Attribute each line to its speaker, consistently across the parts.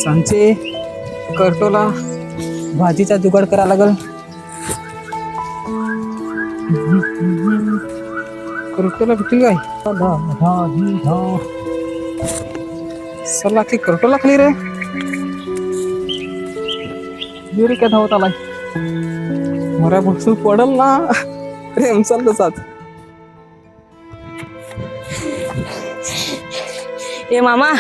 Speaker 1: सांचे करटोला भाजीचा जुगाड करा लागल. करटोला भेटतील काय? सला की करटोला खाली रे बिरी काय धावत आलाय मरा बसून पडल ना रे चाल तसाच.
Speaker 2: ए मामा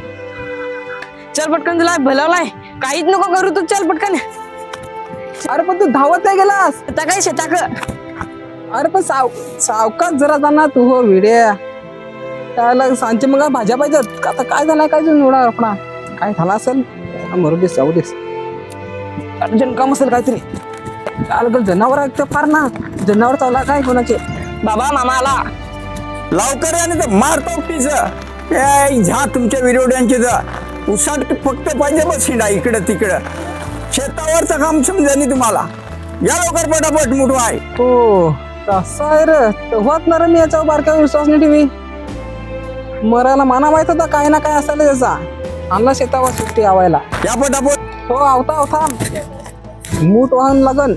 Speaker 2: चल पटकन, तुला भलावलाय काहीच नको करू तू, चल पटकन.
Speaker 1: अरे पण तू धावत नाही गेलास
Speaker 2: आता काय शेताक.
Speaker 1: अरे पण सावकाश जरा जाणार तू हो विड्या त्याला सांचे मग भाज्या पाहिजेत. आता काय झालं काय एवढा आपला काय झाला असेल मरू देस जाऊ देस अर्जंट काम असेल काहीतरी. काय जनावर फार ना जनावर चावला काय कोणाचे.
Speaker 2: बाबा मामा आला
Speaker 3: लवकर या तर मारतो पिझ झा तुमच्या विरोड्यांचे उसाट फक्त पाहिजे बस शिंडा इकडं तिकडं. शेतावरचं काम समजा तुम्हाला. या लवकर पटापट मोठं आहे.
Speaker 1: हो तसा आहे रे होत ना रे मी याच्यावर बारका विश्वास नाही ठेवी. मरायला माना माहित होता काय ना काय असायला त्याचा आणला शेतावर सुट्टी आवायला.
Speaker 3: या पटापट.
Speaker 1: हो आवता आवता मूठ वाहन लागन.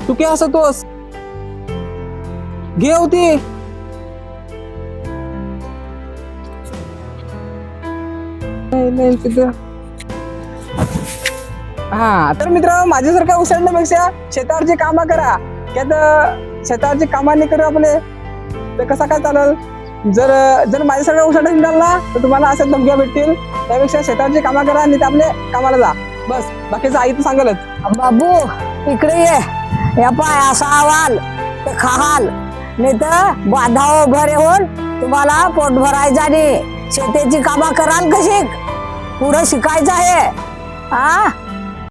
Speaker 1: तू काय असतोस घे होती. हा तर मित्र माझ्यासारखा उसळण्यापेक्षा शेतावरची कामं करा. त्यात शेतावरची कामांनी करू आपले तर कसा काय चालेल. जर जर माझ्यासारखा उसळणं निघाल ना तर तुम्हाला अशा धमक्या भेटतील. त्यापेक्षा शेतावरची कामं करा आणि आपले कामाला जा बस. बाकीचं आई तर सांगलच.
Speaker 2: बाबू इकडे ये. या पाय असा आवाल तर खाल नाही तर बाधाव भरे होऊन तुम्हाला पोट भरायचं आणि शेतीची कामं कराल कशी पुढे शिकायचं आहे. हा